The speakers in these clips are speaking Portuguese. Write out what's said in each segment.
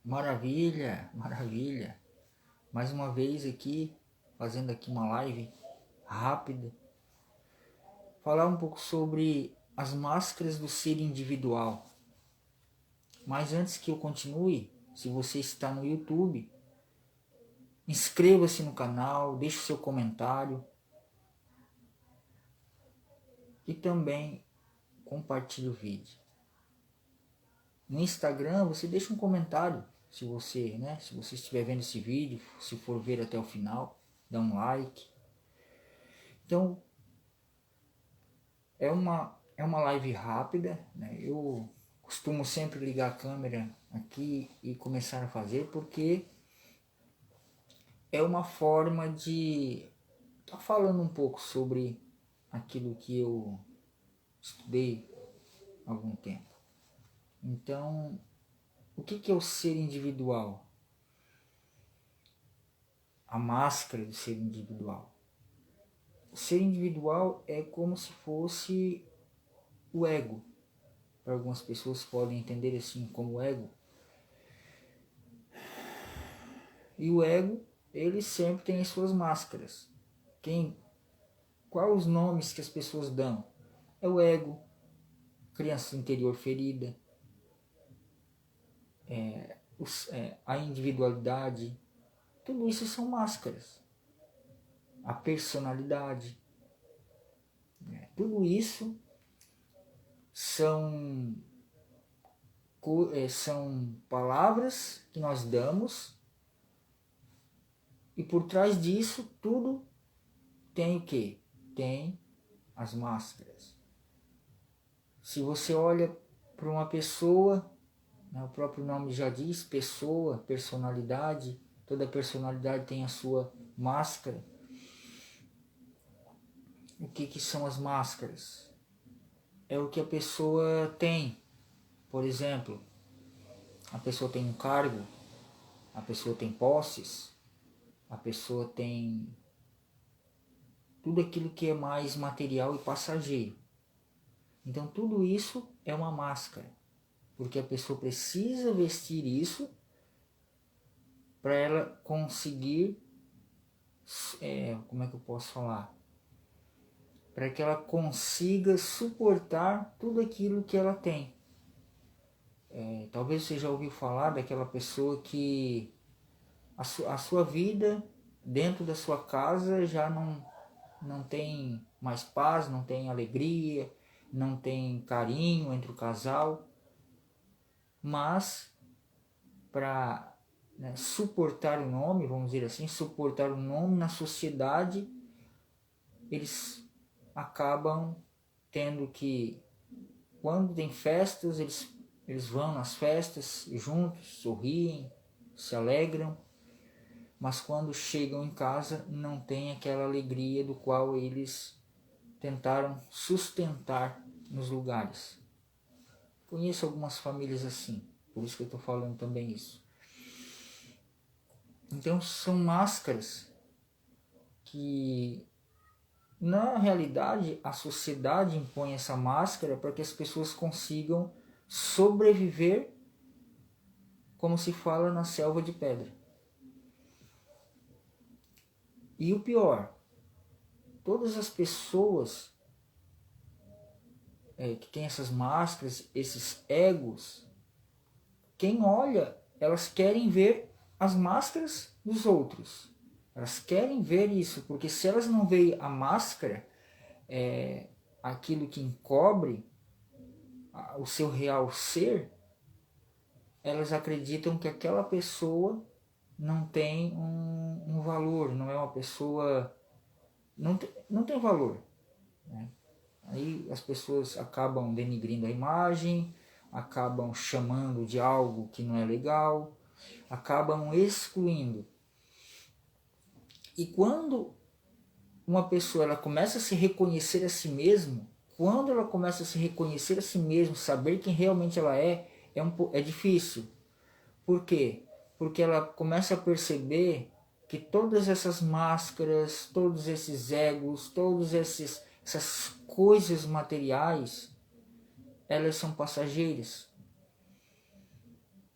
Maravilha, maravilha. Mais uma vez aqui, fazendo aqui uma live rápida. Falar um pouco sobre as máscaras do ser individual. Mas antes que eu continue, se você está no YouTube, inscreva-se no canal, deixe seu comentário e também compartilhe o vídeo. No Instagram você deixa um comentário, se você estiver vendo esse vídeo, se for ver até o final, dá um like. Então, é uma live rápida, né? Eu costumo sempre ligar a câmera aqui e começar a fazer, porque é uma forma de estar falando um pouco sobre aquilo que eu estudei há algum tempo. Então, o que é o ser individual? A máscara do ser individual. O ser individual é como se fosse o ego. Para algumas pessoas podem entender assim como ego. E o ego, ele sempre tem as suas máscaras. Quais os nomes que as pessoas dão? É o ego, criança interior ferida, a individualidade. Tudo isso são máscaras. A personalidade. Tudo isso são palavras que nós damos, e por trás disso tudo tem o quê? Tem as máscaras. Se você olha para uma pessoa, né, o próprio nome já diz, pessoa, personalidade, toda personalidade tem a sua máscara. O que são as máscaras? É o que a pessoa tem. Por exemplo, a pessoa tem um cargo, a pessoa tem posses, a pessoa tem tudo aquilo que é mais material e passageiro. Então tudo isso é uma máscara, porque a pessoa precisa vestir isso para ela conseguir, como é que eu posso falar? Para que ela consiga suportar tudo aquilo que ela tem. Talvez você já ouviu falar daquela pessoa que a sua vida dentro da sua casa já não tem mais paz, não tem alegria, não tem carinho entre o casal, mas para suportar o nome, vamos dizer assim, suportar o nome na sociedade, eles acabam tendo que, quando tem festas, eles vão nas festas juntos, sorriem, se alegram, mas quando chegam em casa não tem aquela alegria do qual eles tentaram sustentar nos lugares. Conheço algumas famílias assim, por isso que eu estou falando também isso. Então são máscaras que, na realidade, a sociedade impõe essa máscara para que as pessoas consigam sobreviver, como se fala, na selva de pedra. E o pior, todas as pessoas que têm essas máscaras, esses egos, quem olha, elas querem ver as máscaras dos outros. Elas querem ver isso, porque se elas não veem a máscara, aquilo que encobre o seu real ser, elas acreditam que aquela pessoa não tem um valor, não é uma pessoa, não tem valor, né? Aí as pessoas acabam denigrindo a imagem, acabam chamando de algo que não é legal, acabam excluindo. E quando uma pessoa ela começa a se reconhecer a si mesma, quando ela começa a se reconhecer a si mesma, saber quem realmente ela é difícil. Por quê? Porque ela começa a perceber que todas essas máscaras, todos esses egos, essas coisas materiais, elas são passageiras.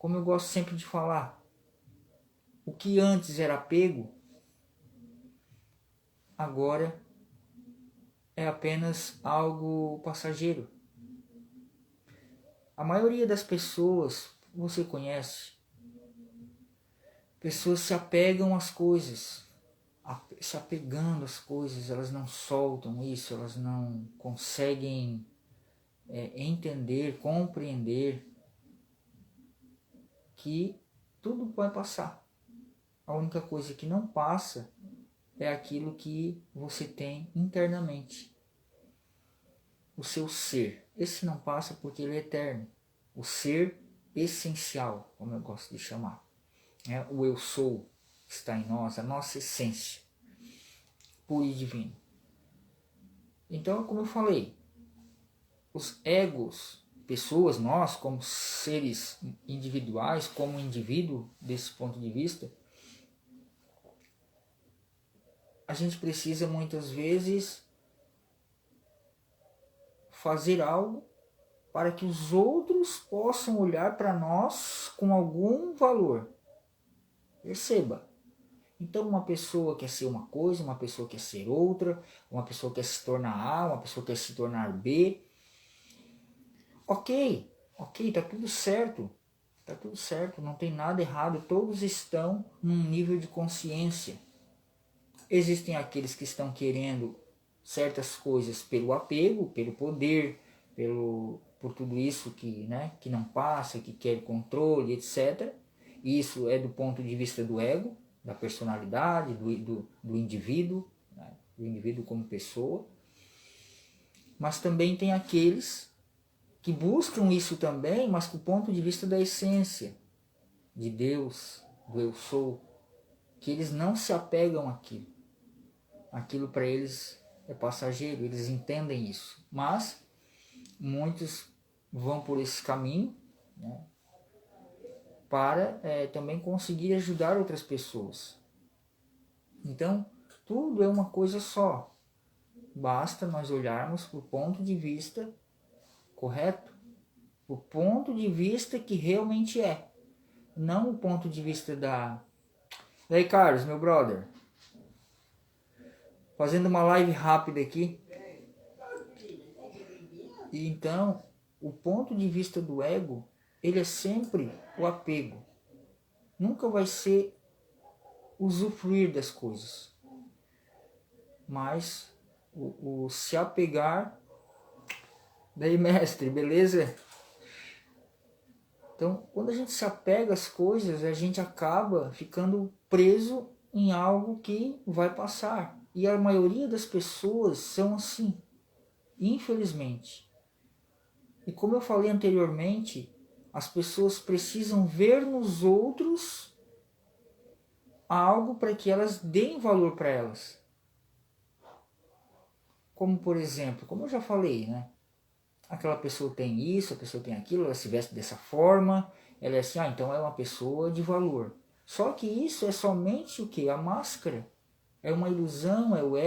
como eu gosto sempre de falar, o que antes era apego, agora é apenas algo passageiro. A maioria das pessoas, você conhece, pessoas se apegam às coisas, se apegando às coisas, elas não soltam isso, elas não conseguem entender, compreender que tudo vai passar. A única coisa que não passa é aquilo que você tem internamente. O seu ser. Esse não passa porque ele é eterno. O ser essencial, como eu gosto de chamar. O eu sou está em nós, a nossa essência, puro e divino. Então, como eu falei, os egos, pessoas, nós como seres individuais, como indivíduo desse ponto de vista, a gente precisa muitas vezes fazer algo para que os outros possam olhar para nós com algum valor. Perceba. Então uma pessoa quer ser uma coisa, uma pessoa quer ser outra, uma pessoa quer se tornar A, uma pessoa quer se tornar B. Ok, tá tudo certo. Tá tudo certo, não tem nada errado. Todos estão num nível de consciência. Existem aqueles que estão querendo certas coisas pelo apego, pelo poder, por tudo isso que não passa, que quer controle, etc. Isso é do ponto de vista do ego, da personalidade, do indivíduo, né? Do indivíduo como pessoa. Mas também tem aqueles que buscam isso também, mas do ponto de vista da essência, de Deus, do eu sou, que eles não se apegam àquilo. Aquilo para eles é passageiro, eles entendem isso. Mas muitos vão por esse caminho, né, para também conseguir ajudar outras pessoas. Então, tudo é uma coisa só. Basta nós olharmos para o ponto de vista correto, o ponto de vista que realmente é, não o ponto de vista da... E aí, Carlos, meu brother, fazendo uma live rápida aqui. E então, o ponto de vista do ego, ele é sempre o apego. Nunca vai ser usufruir das coisas, mas o se apegar. Daí, mestre, beleza? Então, quando a gente se apega às coisas, a gente acaba ficando preso em algo que vai passar. E a maioria das pessoas são assim, infelizmente. E como eu falei anteriormente, as pessoas precisam ver nos outros algo para que elas deem valor para elas. Como por exemplo, como eu já falei, né? Aquela pessoa tem isso, a pessoa tem aquilo, ela se veste dessa forma, ela é assim, então é uma pessoa de valor. Só que isso é somente o que? A máscara. É uma ilusão, é o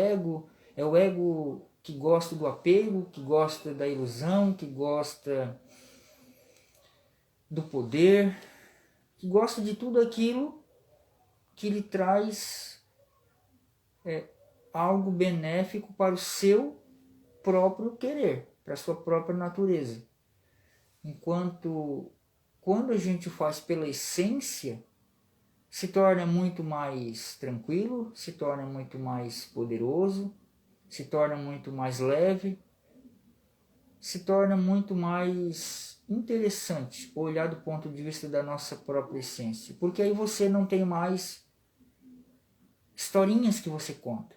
ego que gosta do apego, que gosta da ilusão, que gosta do poder, que gosta de tudo aquilo que lhe traz algo benéfico para o seu próprio querer, para a sua própria natureza. Enquanto quando a gente faz pela essência, se torna muito mais tranquilo, se torna muito mais poderoso, se torna muito mais leve, se torna muito mais interessante olhar do ponto de vista da nossa própria essência. Porque aí você não tem mais historinhas que você conta.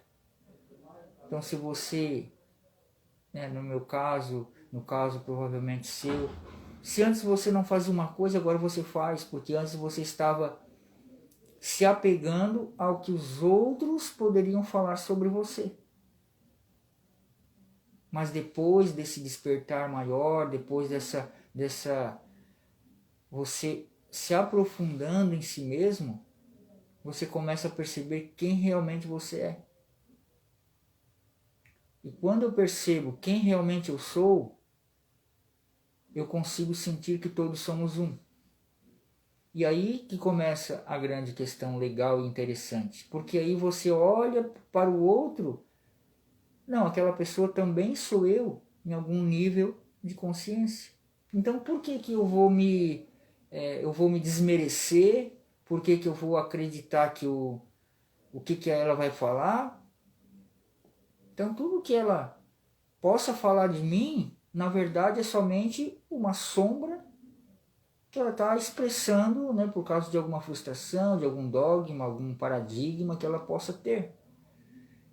Então se você, no meu caso, no caso provavelmente seu, se antes você não fazia uma coisa, agora você faz, porque antes você estava se apegando ao que os outros poderiam falar sobre você. Mas depois desse despertar maior, depois dessa você se aprofundando em si mesmo, você começa a perceber quem realmente você é. E quando eu percebo quem realmente eu sou, eu consigo sentir que todos somos um. E aí que começa a grande questão legal e interessante, porque aí você olha para o outro, não, aquela pessoa também sou eu, em algum nível de consciência. Então por que que eu vou me desmerecer? Por que que eu vou acreditar que o que que ela vai falar? Então tudo que ela possa falar de mim, na verdade é somente uma sombra que ela está expressando, né, por causa de alguma frustração, de algum dogma, algum paradigma que ela possa ter.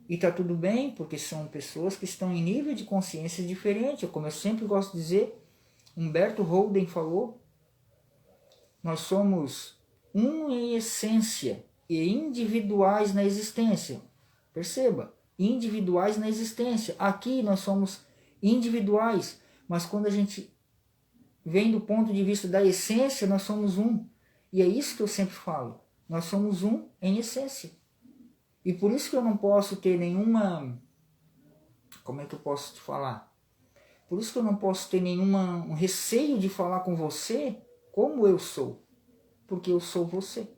E está tudo bem, porque são pessoas que estão em nível de consciência diferente. Como eu sempre gosto de dizer, Humberto Holden falou, nós somos um em essência e individuais na existência. Perceba, individuais na existência. Aqui nós somos individuais, mas quando a gente vem do ponto de vista da essência, nós somos um. E é isso que eu sempre falo. Nós somos um em essência. E por isso que eu não posso ter nenhuma... Como é que eu posso te falar? Por isso que eu não posso ter um receio de falar com você como eu sou. Porque eu sou você.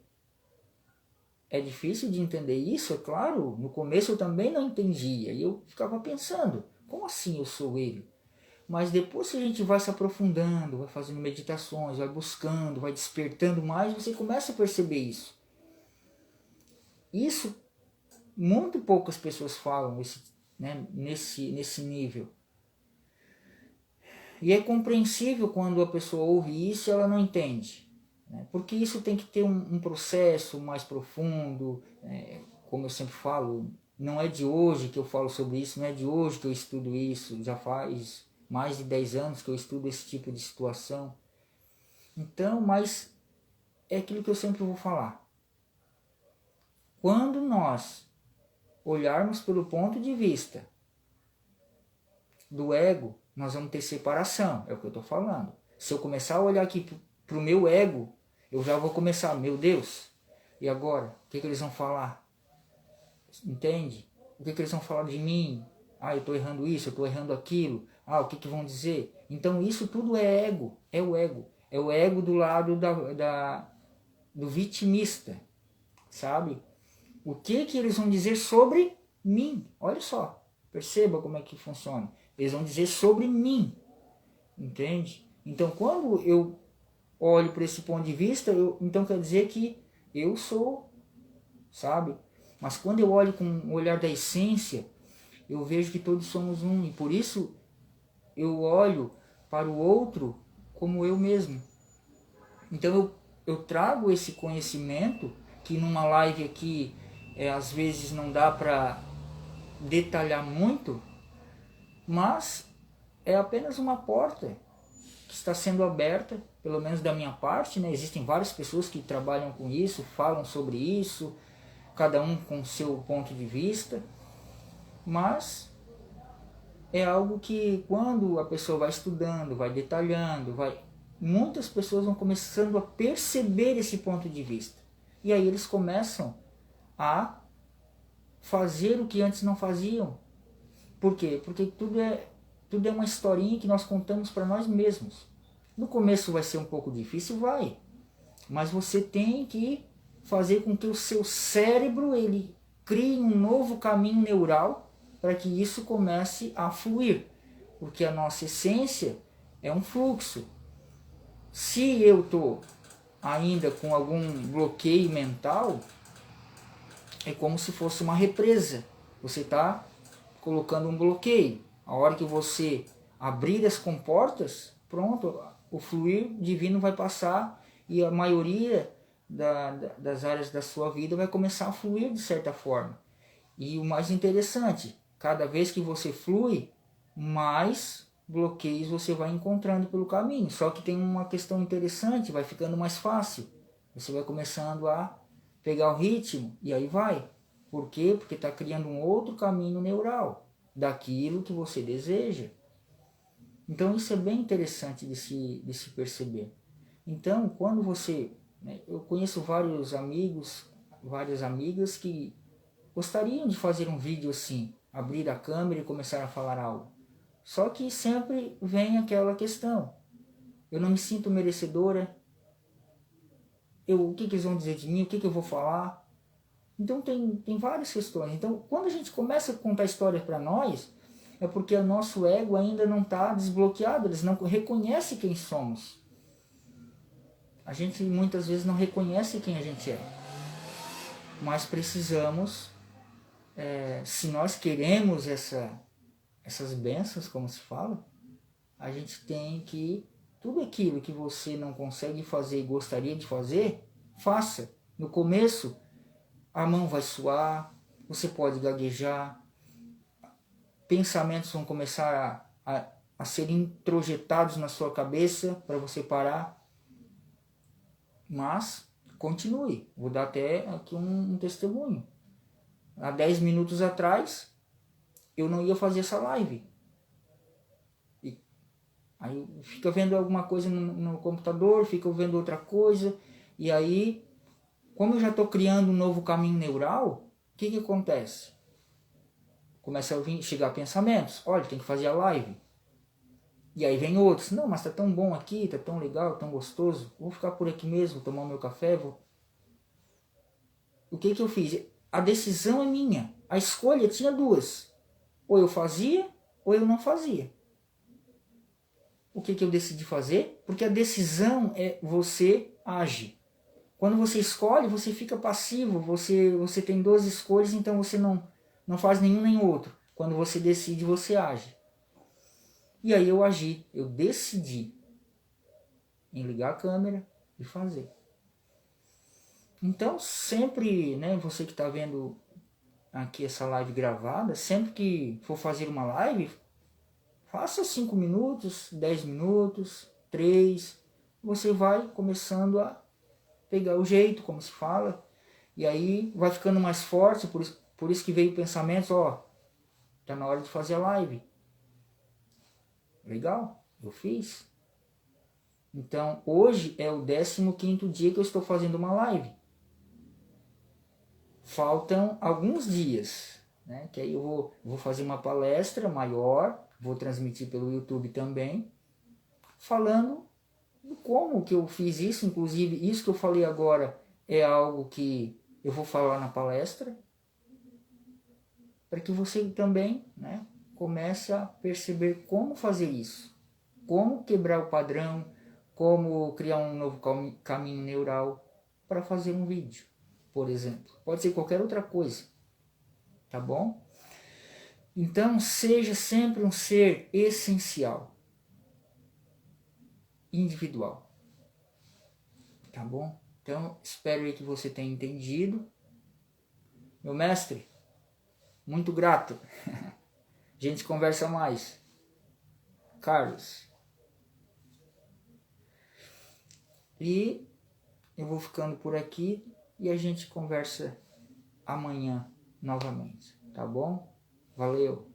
É difícil de entender isso, é claro. No começo eu também não entendia. E eu ficava pensando, como assim eu sou ele? Mas depois que a gente vai se aprofundando, vai fazendo meditações, vai buscando, vai despertando mais, você começa a perceber isso. Isso, muito poucas pessoas falam nesse nível. E é compreensível quando a pessoa ouve isso e ela não entende. Né? Porque isso tem que ter um processo mais profundo. Como eu sempre falo, não é de hoje que eu falo sobre isso, não é de hoje que eu estudo isso, já faz mais de 10 anos que eu estudo esse tipo de situação. Então, mas é aquilo que eu sempre vou falar. Quando nós olharmos pelo ponto de vista do ego, nós vamos ter separação, é o que eu estou falando. Se eu começar a olhar aqui para o meu ego, eu já vou começar, meu Deus, e agora? O que eles vão falar? Entende? O que eles vão falar de mim? Ah, eu estou errando isso, eu estou errando aquilo. Ah, o que vão dizer? Então isso tudo é ego, é o ego. É o ego do lado do vitimista, sabe? O que eles vão dizer sobre mim? Olha só, perceba como é que funciona. Eles vão dizer sobre mim, entende? Então quando eu olho por esse ponto de vista, então quer dizer que eu sou, sabe? Mas quando eu olho com o olhar da essência, eu vejo que todos somos um. E por isso eu olho para o outro como eu mesmo. Então eu trago esse conhecimento que numa live aqui às vezes não dá para detalhar muito, mas é apenas uma porta que está sendo aberta, pelo menos da minha parte, né? Existem várias pessoas que trabalham com isso, falam sobre isso, cada um com seu ponto de vista, mas é algo que quando a pessoa vai estudando, vai detalhando, muitas pessoas vão começando a perceber esse ponto de vista. E aí eles começam a fazer o que antes não faziam. Por quê? Porque tudo é uma historinha que nós contamos para nós mesmos. No começo vai ser um pouco difícil, vai. Mas você tem que fazer com que o seu cérebro ele crie um novo caminho neural para que isso comece a fluir. Porque a nossa essência é um fluxo. Se eu estou ainda com algum bloqueio mental, é como se fosse uma represa. Você está colocando um bloqueio. A hora que você abrir as comportas, pronto, o fluir divino vai passar e a maioria das áreas da sua vida vai começar a fluir de certa forma. E o mais interessante, cada vez que você flui, mais bloqueios você vai encontrando pelo caminho. Só que tem uma questão interessante, vai ficando mais fácil. Você vai começando a pegar o ritmo e aí vai. Por quê? Porque está criando um outro caminho neural daquilo que você deseja. Então isso é bem interessante de se perceber. Então quando você... eu conheço vários amigos, várias amigas que gostariam de fazer um vídeo assim, abrir a câmera e começar a falar algo. Só que sempre vem aquela questão. Eu não me sinto merecedora. o que eles vão dizer de mim, o que eu vou falar. Então tem várias questões. Então quando a gente começa a contar histórias para nós, é porque o nosso ego ainda não está desbloqueado, eles não reconhecem quem somos. A gente muitas vezes não reconhece quem a gente é. Mas precisamos, se nós queremos essas bênçãos, como se fala, a gente tem que, tudo aquilo que você não consegue fazer e gostaria de fazer, faça. No começo, a mão vai suar, você pode gaguejar, pensamentos vão começar a ser introjetados na sua cabeça para você parar. Mas continue. Vou dar até aqui um testemunho. Há 10 minutos atrás, eu não ia fazer essa live. E aí fica vendo alguma coisa no computador, fica vendo outra coisa. E aí, como eu já estou criando um novo caminho neural, o que acontece? Começa a chegar pensamentos. Olha, tem que fazer a live. E aí vem outros. Não, mas tá tão bom aqui, tá tão legal, tão gostoso. Vou ficar por aqui mesmo, tomar o meu café. O que eu fiz? A decisão é minha. A escolha tinha duas. Ou eu fazia, ou eu não fazia. O que eu decidi fazer? Porque a decisão é você age. Quando você escolhe, você fica passivo. Você tem duas escolhas, então você não faz nenhum nem outro. Quando você decide, você age. E aí eu agi. Eu decidi em ligar a câmera e fazer. Então sempre, né, você que está vendo aqui essa live gravada, sempre que for fazer uma live, faça 5 minutos, 10 minutos, 3, você vai começando a pegar o jeito, como se fala, e aí vai ficando mais forte, por isso que veio pensamentos, tá na hora de fazer a live. Legal, eu fiz. Então hoje é o 15º dia que eu estou fazendo uma live. Faltam alguns dias, né? Que aí eu vou fazer uma palestra maior, vou transmitir pelo YouTube também, falando como que eu fiz isso. Inclusive, isso que eu falei agora é algo que eu vou falar na palestra, para que você também, né, comece a perceber como fazer isso, como quebrar o padrão, como criar um novo caminho neural para fazer um vídeo, por exemplo. Pode ser qualquer outra coisa, tá bom? Então, seja sempre um ser essencial, individual, tá bom? Então, espero aí que você tenha entendido. Meu mestre, muito grato. A gente conversa mais. Carlos. E eu vou ficando por aqui e a gente conversa amanhã novamente, tá bom? Valeu!